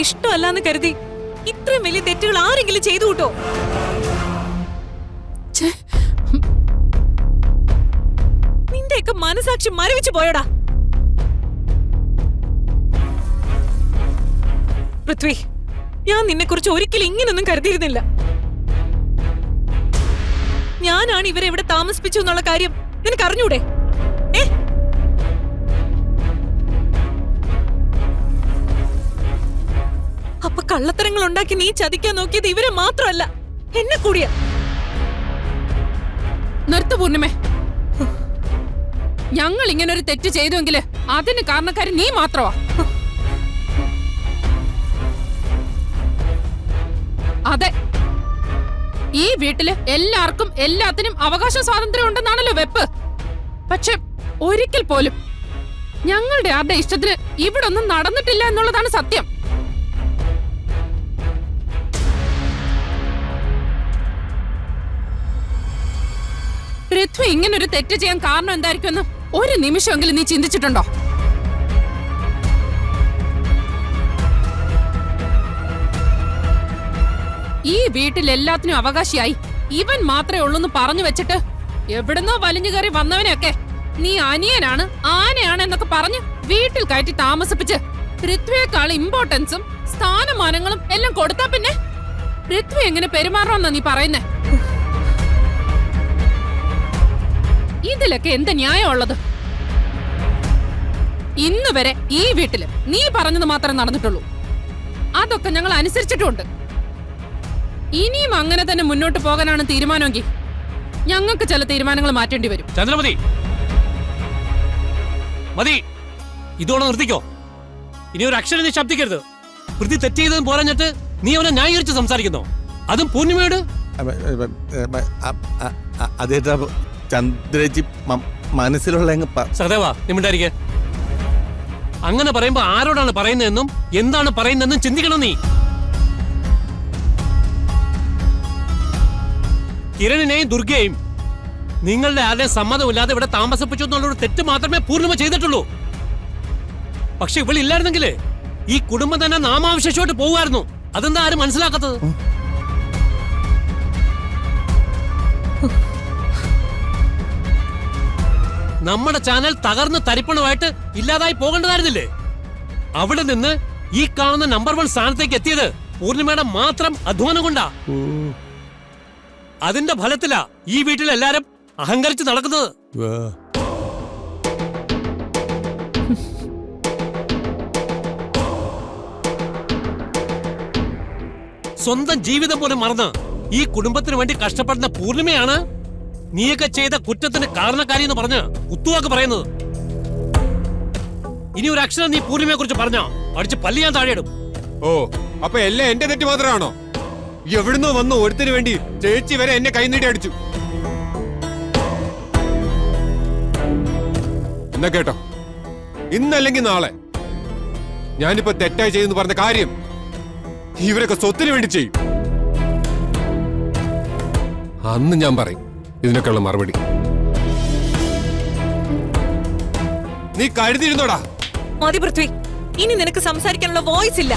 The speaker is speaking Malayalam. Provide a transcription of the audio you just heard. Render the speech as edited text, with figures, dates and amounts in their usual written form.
ഇഷ്ടമല്ലാന്ന് കരുതി ഇത്രയും വലിയ തെറ്റുകൾ ആരെങ്കിലും ചെയ്തു കൂട്ടോ? നിന്റെയൊക്കെ മനസാക്ഷി മരവിച്ചു പോയോടാ. പൃഥ്വി, ഞാൻ നിന്നെ കുറിച്ച് ഒരിക്കലും ഇങ്ങനൊന്നും കരുതിയിരുന്നില്ല. ഞാനാണ് ഇവരെ ഇവിടെ താമസിപ്പിച്ചു എന്നുള്ള കാര്യം നിനക്ക് അറിഞ്ഞൂടെ? അപ്പൊ കള്ളത്തരങ്ങൾ ഉണ്ടാക്കി നീ ചതിക്കാൻ നോക്കിയത് ഇവരെ മാത്രമല്ല, എന്നെ കൂടിയാ. നിർത്തു പൂർണിമേ, ഞങ്ങൾ ഇങ്ങനെ ഒരു തെറ്റ് ചെയ്തുവെങ്കില് അതിന് കാരണക്കാരി നീ മാത്രമാ. അതെ, ഈ വീട്ടില് എല്ലാവർക്കും എല്ലാത്തിനും അവകാശ സ്വാതന്ത്ര്യം ഉണ്ടെന്നാണല്ലോ വെപ്പ്. പക്ഷെ ഒരിക്കൽ പോലും ഞങ്ങളുടെ ആരുടെ ഇഷ്ടത്തിന് ഇവിടെ ഒന്നും നടന്നിട്ടില്ല എന്നുള്ളതാണ് സത്യം. പൃഥ്വി ഇങ്ങനൊരു തെറ്റ് ചെയ്യാൻ കാരണം എന്തായിരിക്കുമെന്ന് ഒരു നിമിഷമെങ്കിലും നീ ചിന്തിച്ചിട്ടുണ്ടോ? ഈ വീട്ടിൽ എല്ലാത്തിനും അവകാശിയായി ഇവൻ മാത്രമേ ഉള്ളൂന്ന് പറഞ്ഞു വെച്ചിട്ട് എവിടുന്നോ വലിഞ്ഞു കയറി വന്നവനെയൊക്കെ നീ അനിയനാണ് ആനയാണ് എന്നൊക്കെ പറഞ്ഞ് വീട്ടിൽ കയറ്റി താമസിപ്പിച്ച് പൃഥ്വിയേക്കാൾ ഇമ്പോർട്ടൻസും സ്ഥാനമാനങ്ങളും എല്ലാം കൊടുത്താ പിന്നെ പൃഥ്വി എങ്ങനെ പെരുമാറണമെന്നാ നീ പറയുന്നേ? ഇതിലൊക്കെ എന്ത് ന്യായമുള്ളത്? ഇന്ന് വരെ ഈ വീട്ടില് നീ പറഞ്ഞത് മാത്രമേ നടന്നിട്ടുള്ളൂ. അതൊക്കെ ഞങ്ങൾ അനുസരിച്ചിട്ടുമുണ്ട്. ഇനിയും അങ്ങനെ തന്നെ മുന്നോട്ട് പോകാനാണ് തീരുമാനമെങ്കിൽ ഞങ്ങൾക്ക് ചില തീരുമാനങ്ങൾ മാറ്റേണ്ടി വരും. ചന്ദ്രമതി, മതി, ഇതോടെ നിർത്തിക്കോ. ഇനി ഒരു അക്ഷരം നീ ശബ്ദിക്കരുത്. പൃഥ്വി തെറ്റ് ചെയ്തതും പോരാഞ്ഞിട്ട് നീ അവനെ ന്യായീകരിച്ച് സംസാരിക്കുന്നോ? അതും പൂർണിമയോട്? അതേട്ടാ ചന്ദ്രജി മനസ്സിലുള്ള സഹദേവാ, നിമിണ്ടായിരിക്കെ. അങ്ങനെ പറയുമ്പോ ആരോടാണ് പറയുന്നതെന്നും എന്താണ് പറയുന്നതെന്നും ചിന്തിക്കണം നീ. കിരണിനെയും ദുർഗയെയും നിങ്ങളുടെ ആരുടെയും സമ്മതമില്ലാതെ ഇവിടെ താമസിപ്പിച്ചു എന്നുള്ളൊരു തെറ്റ് മാത്രമേ പൂർണിമ ചെയ്തിട്ടുള്ളൂ. പക്ഷെ ഇവളില്ലായിരുന്നെങ്കിലേ ഈ കുടുംബം തന്നെ നാമാവശേഷമായിട്ട് പോകുമായിരുന്നു. അതെന്താ ആരും മനസ്സിലാക്കാത്തത്? നമ്മുടെ ചാനൽ തകർന്ന് തരിപ്പണമായിട്ട് ഇല്ലാതായി പോകേണ്ടതായിരുന്നില്ലേ? അവിടെ നിന്ന് ഈ കാണുന്ന നമ്പർ 1 സ്ഥാനത്തേക്ക് എത്തിയത് പൂർണിമയുടെ മാത്രം അധ്വാനം കൊണ്ടാ. അതിന്റെ ഫലത്തിലാ ഈ വീട്ടിൽ എല്ലാരും അഹങ്കരിച്ച് നടക്കുന്നത്. സ്വന്തം ജീവിതം പോലും മറന്ന് ഈ കുടുംബത്തിന് വേണ്ടി കഷ്ടപ്പെടുന്ന പൂർണിമയാണ് നീയൊക്കെ ചെയ്ത കുറ്റത്തിന് കാരണക്കാരി എന്ന് പറഞ്ഞ് കുത്തുവാക്ക് പറയുന്നത്. ഇനി ഒരു അക്ഷരം നീ പൂർണിമയെ കുറിച്ച് പറഞ്ഞോ അടിച്ച് പല്ലി ഞാൻ താഴെയിടും. ഓ, അപ്പൊ എല്ലാം എന്റെ തെറ്റ് മാത്രമാണോ? എവിടുന്നോ വന്നു ഒരുത്തിന് വേണ്ടി ചേച്ചി വരെ എന്നെ കൈനീട്ടി അടിച്ചു. എന്നാ കേട്ടോ, ഇന്നല്ലെങ്കിൽ നാളെ ഞാനിപ്പോ തെറ്റായി ചെയ്തെന്ന് പറഞ്ഞ കാര്യം ഇവരൊക്കെ സ്വത്തിന് വേണ്ടി ചെയ്യും. അന്ന് ഞാൻ പറയും ഇതിനൊക്കെയുള്ള മറുപടി. നീ കരുതിയിരുന്നോടാ? മതി പൃഥ്വി, ഇനി നിനക്ക് സംസാരിക്കാനുള്ള വോയിസ് ഇല്ല.